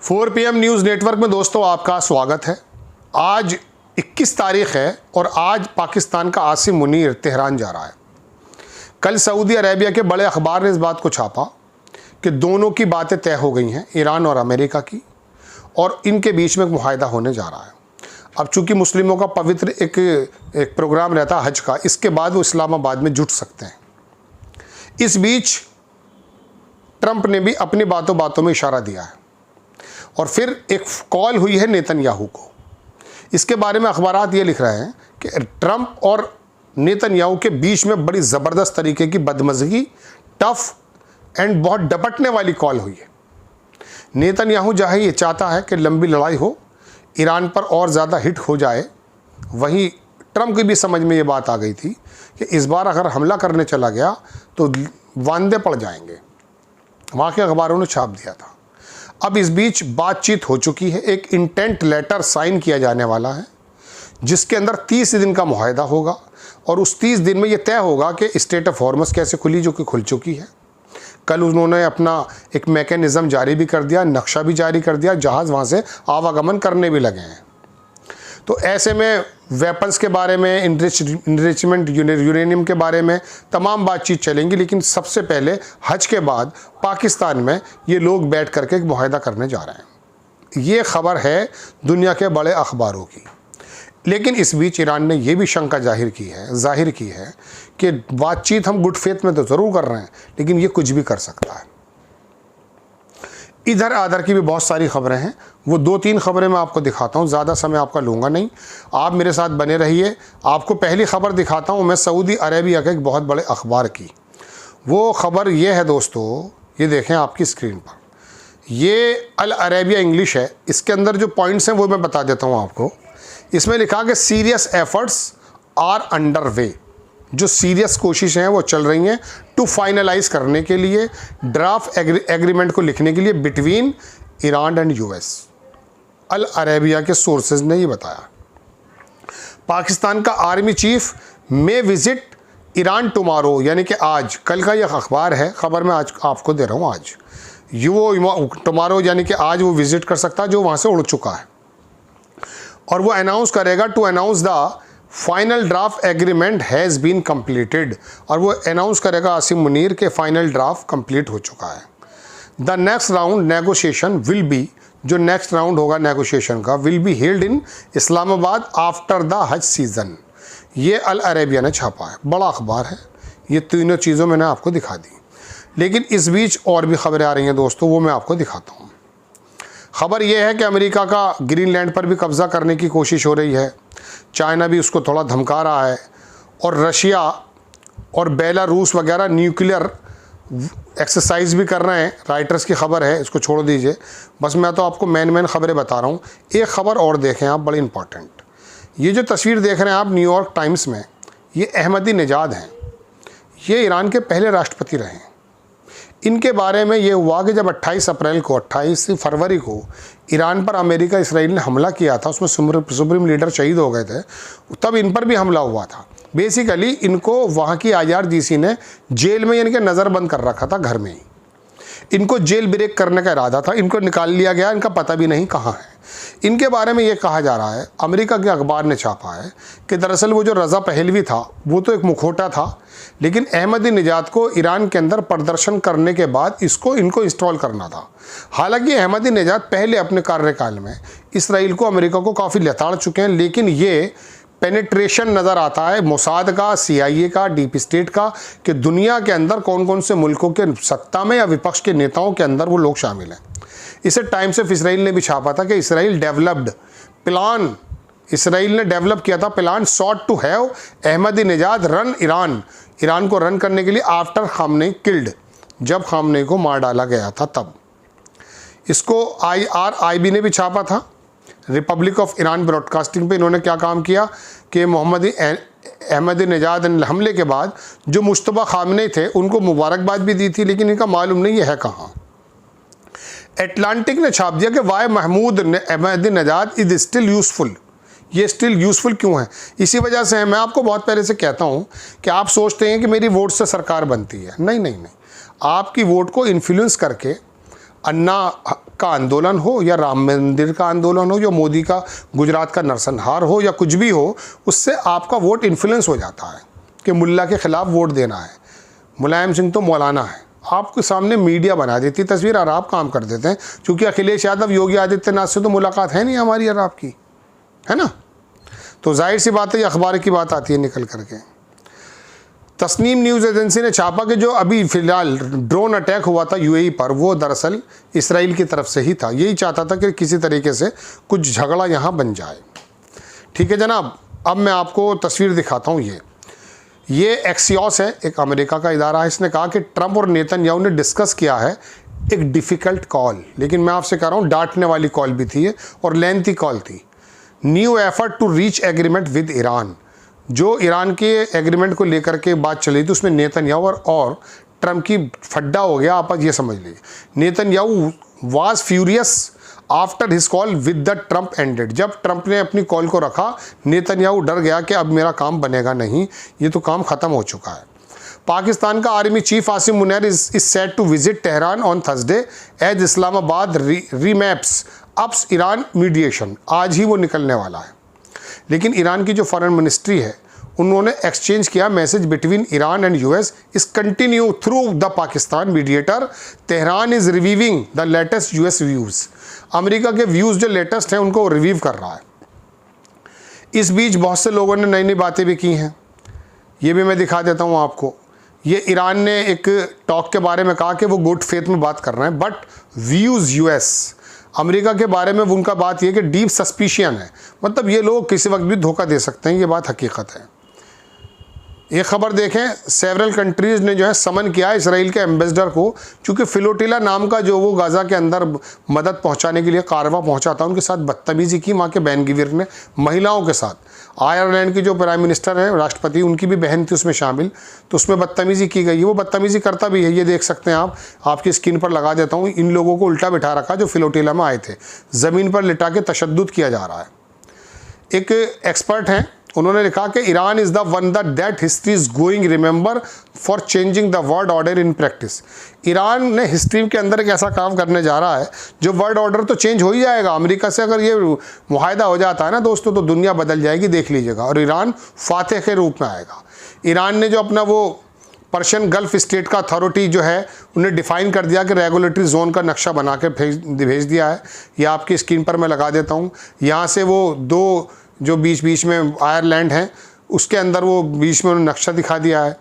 4 PM news network में दोस्तों आपका स्वागत है। आज 21 तारीख है और आज पाकिस्तान का आसिम मुनीर तेहरान जा रहा है। कल सऊदी अरेबिया के बड़े अखबार ने इस बात को छापा कि दोनों की बातें तय हो गई हैं, ईरान और अमेरिका की, और इनके बीच में एक मुआहदा होने जा रहा है। अब चूंकि मुस्लिमों का पवित्र एक प्रोग्राम रहता है हज का, इसके बाद वो इस्लामाबाद में जुट सकते हैं। इस बीच ट्रंप ने भी अपनी बातों बातों में इशारा दिया है और फिर एक कॉल हुई है नेतन्याहू को। इसके बारे में अखबारात ये लिख रहे हैं कि ट्रंप और नेतन्याहू के बीच में बड़ी ज़बरदस्त तरीके की बदमज़गी, टफ एंड बहुत डपटने वाली कॉल हुई है। नेतन्याहू चाहे ये चाहता है कि लंबी लड़ाई हो, ईरान पर और ज़्यादा हिट हो जाए। वहीं ट्रंप की भी समझ में ये बात आ गई थी कि इस बार अगर हमला करने चला गया तो वांदे पड़ जाएंगे। वहाँ के अखबारों ने छाप दिया था। अब इस बीच बातचीत हो चुकी है, एक इंटेंट लेटर साइन किया जाने वाला है जिसके अंदर 30 दिन का मुआहदा होगा और उस 30 दिन में ये तय होगा कि स्टेट ऑफ हॉर्मस कैसे खुली, जो कि खुल चुकी है। कल उन्होंने अपना एक मैकेनिज़्म जारी भी कर दिया, नक्शा भी जारी कर दिया, जहाज़ वहाँ से आवागमन करने भी लगे हैं। तो ऐसे में वेपन्स के बारे में, इनरिचमेंट यूरेनियम के बारे में तमाम बातचीत चलेंगी, लेकिन सबसे पहले हज के बाद पाकिस्तान में ये लोग बैठ करके एक मुआहदा करने जा रहे हैं। ये खबर है दुनिया के बड़े अखबारों की। लेकिन इस बीच ईरान ने यह भी शंका जाहिर की है कि बातचीत हम गुड फेथ में तो ज़रूर कर रहे हैं, लेकिन ये कुछ भी कर सकता है। इधर आधर की भी बहुत सारी खबरें हैं, वो 2-3 खबरें मैं आपको दिखाता हूँ, ज़्यादा समय आपका लूँगा नहीं, आप मेरे साथ बने रहिए। आपको पहली खबर दिखाता हूँ मैं सऊदी अरेबिया के एक बहुत बड़े अखबार की। वो खबर ये है दोस्तों, ये देखें आपकी स्क्रीन पर, ये अल अरेबिया इंग्लिश है। इसके अंदर जो पॉइंट्स हैं वो मैं बता देता हूँ आपको। इसमें लिखा कि serious efforts are under way, जो सीरियस कोशिशें हैं वो चल रही हैं टू फाइनलाइज करने के लिए, ड्राफ्ट एग्रीमेंट को लिखने के लिए between Iran and US. Al Arabia के सोर्सेज ने ये बताया। पाकिस्तान का army chief may visit Iran tomorrow, यानी कि आज, कल का यह अखबार है, खबर मैं आज आपको दे रहा हूँ। आज वो टुमारो यानी कि आज वो विजिट कर सकता है, जो वहाँ से उड़ चुका है, और वो अनाउंस करेगा to announce the final draft agreement has been completed, और वो अनाउंस करेगा आसिम मुनीर के फाइनल ड्राफ्ट कंप्लीट हो चुका है। The next round negotiation will be, जो नेक्स्ट राउंड होगा नेगोशिएशन का, will be held in Islamabad after the हज सीज़न। ये अल अरेबिया ने छापा है, बड़ा अखबार है। ये तीनों चीज़ों मैंने आपको दिखा दी, लेकिन इस बीच और भी खबरें आ रही हैं दोस्तों, वो मैं आपको दिखाता हूँ। खबर यह है कि अमेरिका का ग्रीनलैंड पर भी कब्ज़ा करने की कोशिश हो रही है। चाइना भी उसको थोड़ा धमका रहा है, और रशिया और बेलारूस वगैरह न्यूक्लियर एक्सरसाइज भी कर रहे हैं। राइटर्स की खबर है, इसको छोड़ दीजिए, बस मैं तो आपको मेन खबरें बता रहा हूँ। एक खबर और देखें आप, बड़ी इंपॉर्टेंट। ये जो तस्वीर देख रहे हैं आप न्यूयॉर्क टाइम्स में, ये अहमदी नेजाद हैं। ये ईरान के पहले राष्ट्रपति रहे हैं। इनके बारे में ये हुआ कि जब 28 फरवरी को ईरान पर अमेरिका इसराइल ने हमला किया था, उसमें सुप्रीम लीडर शहीद हो गए थे, तब इन पर भी हमला हुआ था। बेसिकली इनको वहाँ की IRGC ने जेल में, यानी कि नज़रबंद कर रखा था घर में ही। इनको जेल ब्रेक करने का इरादा था, इनको निकाल लिया गया, इनका पता भी नहीं कहाँ है। इनके बारे में ये कहा जा रहा है, अमेरिका के अखबार ने छापा है कि दरअसल वो जो रज़ा पहलवी था वो तो एक मुखौटा था, लेकिन अहमदी निजात को ईरान के अंदर प्रदर्शन करने के बाद इनको इंस्टॉल करना था। हालांकि अहमदी निजात पहले अपने कार्यकाल में इसराइल को, अमेरिका को काफ़ी लताड़ चुके हैं, लेकिन ये पेनिट्रेशन नज़र आता है मोसाद का, CIA का, डीप स्टेट का, कि दुनिया के अंदर कौन कौन से मुल्कों के सत्ता में या विपक्ष के नेताओं के अंदर वो लोग शामिल हैं। इसे टाइम्स ऑफ इसराइल ने भी छापा था कि इसराइल ने डेवलप किया था plan sought to have Ahmadinejad run Iran को रन करने के लिए आफ्टर खामनेई किल्ड, जब खामनेई को मार डाला गया था तब। इसको IRIB ने भी छापा था। रिपब्लिक ऑफ ईरान ब्रॉडकास्टिंग पे इन्होंने क्या काम किया कि अहमदी निजाद हमले के बाद जो मुश्तबा खामनेई थे उनको मुबारकबाद भी दी थी, लेकिन इनका मालूम नहीं है कहाँ। एटलांटिक ने छाप दिया कि why Mahmoud Ahmadinejad is still useful. ये स्टिल यूज़फुल क्यों है? इसी वजह से है, मैं आपको बहुत पहले से कहता हूँ कि आप सोचते हैं कि मेरी वोट से सरकार बनती है। नहीं, आपकी वोट को इन्फ्लुएंस करके अन्ना का आंदोलन हो या राम मंदिर का आंदोलन हो या मोदी का गुजरात का नरसंहार हो या कुछ भी हो, उससे आपका वोट इन्फ्लुएंस हो जाता है कि मुल्ला के ख़िलाफ़ वोट देना है, मुलायम सिंह तो मौलाना है। आपके सामने मीडिया बना देती तस्वीर और आप काम कर देते हैं। क्योंकि अखिलेश यादव योगी आदित्यनाथ से तो मुलाकात है नहीं हमारी और आपकी, है ना। तो जाहिर सी बात है ये अखबार की बात आती है निकल करके। तस्नीम न्यूज़ एजेंसी ने छापा कि जो अभी फ़िलहाल ड्रोन अटैक हुआ था यूएई पर, वो दरअसल इसराइल की तरफ से ही था। यही चाहता था कि किसी तरीके से कुछ झगड़ा यहाँ बन जाए। ठीक है जनाब, अब मैं आपको तस्वीर दिखाता हूँ। ये एक्सियोस है, एक अमेरिका का इदारा है। इसने कहा कि ट्रंप और नेतन्याहू ने डिस्कस किया है एक डिफ़िकल्ट कॉल, लेकिन मैं आपसे कह रहा हूँ डांटने वाली कॉल भी थी और लेंथी कॉल थी। New effort to reach agreement with Iran, जो ईरान के एग्रीमेंट को लेकर के बात चली थी, उसमें नेतन्याहू और ट्रंप की फड्डा हो गया। आप ये समझ लीजिए, Netanyahu was furious after his call with the Trump ended. जब ट्रंप ने अपनी कॉल को रखा, नेतन्याहू डर गया कि अब मेरा काम बनेगा नहीं, ये तो काम ख़त्म हो चुका है। पाकिस्तान का army chief Asim Munir is set to visit Tehran on Thursday as Islamabad ramps ups Iran mediation. आज ही वो निकलने वाला है। लेकिन ईरान की जो फॉरेन मिनिस्ट्री है, उन्होंने एक्सचेंज किया message between Iran and US is continue through the Pakistan mediator. Tehran is reviewing the latest US views. America के व्यूज़ जो लेटेस्ट हैं उनको रिव्यू कर रहा है। इस बीच बहुत से लोगों ने नई नई बातें भी की हैं, ये भी मैं दिखा देता हूँ आपको। ये ईरान ने एक टॉक के बारे में कहा कि वो गुड फेथ में बात कर रहे हैं, बट व्यूज़ यूएस अमेरिका के बारे में उनका बात यह कि डीप सस्पिशियन है, मतलब ये लोग किसी वक्त भी धोखा दे सकते हैं, ये बात हकीकत है। एक खबर देखें, सेवरल कंट्रीज़ ने जो है समन किया है इसराइल के एम्बेसडर को, क्योंकि फिलोटिला नाम का जो वो गाज़ा के अंदर मदद पहुंचाने के लिए कारवा पहुंचा था, उनके साथ बदतमीज़ी की वहाँ के बैन गिविर ने, महिलाओं के साथ। आयरलैंड की जो प्राइम मिनिस्टर हैं, राष्ट्रपति, उनकी भी बहन थी उसमें शामिल, तो उसमें बदतमीज़ी की गई है। वो बदतमीज़ी करता भी है, ये देख सकते हैं आप, आपकी स्क्रीन पर लगा देता हूँ। इन लोगों को उल्टा बिठा रखा जो फिलोटिला में आए थे, ज़मीन पर लिटा के तशद्दुद किया जा रहा है। एक एक्सपर्ट हैं, उन्होंने लिखा कि Iran is the one that history is going remember for changing the world order in practice. Iran ने हिस्ट्री के अंदर एक ऐसा काम करने जा रहा है जो वर्ल्ड ऑर्डर तो चेंज हो ही जाएगा। अमेरिका से अगर ये मुआहदा हो जाता है ना दोस्तों, तो दुनिया बदल जाएगी, देख लीजिएगा, और ईरान फातेह के रूप में आएगा। ईरान ने जो अपना वो पर्शियन गल्फ स्टेट का अथॉरिटी जो है, उन्हें डिफ़ाइन कर दिया कि रेगुलेटरी जोन का नक्शा बना के भेज दिया है। ये आपकी स्क्रीन पर मैं लगा देता हूँ। यहाँ से वो दो जो बीच बीच में आयरलैंड है, उसके अंदर वो बीच में उन्होंने नक्शा दिखा दिया है।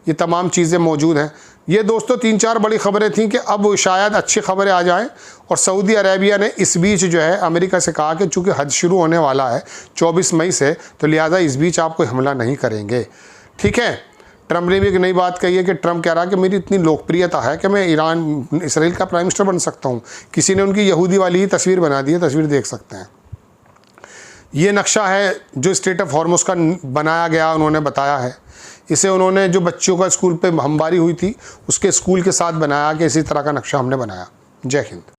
ये तमाम चीज़ें मौजूद हैं। ये दोस्तों 3-4 बड़ी ख़बरें थीं कि अब शायद अच्छी खबरें आ जाएं। और सऊदी अरेबिया ने इस बीच जो है अमेरिका से कहा कि चूँकि हज शुरू होने वाला है 24 मई से, तो लिहाजा इस बीच आप कोई हमला नहीं करेंगे। ठीक है। ट्रंप ने भी एक नई बात कही है कि ट्रंप कह रहा है कि मेरी इतनी लोकप्रियता है कि मैं इसराइल का प्राइम मिनिस्टर बन सकता हूँ। किसी ने उनकी यहूदी वाली ही तस्वीर बना दी है, तस्वीर देख सकते हैं। ये नक्शा है जो स्टेट ऑफ हॉर्मुज़ का बनाया गया, उन्होंने बताया है। इसे उन्होंने जो बच्चों का स्कूल पे हमबारी हुई थी, उसके स्कूल के साथ बनाया कि इसी तरह का नक्शा हमने बनाया। जय हिंद।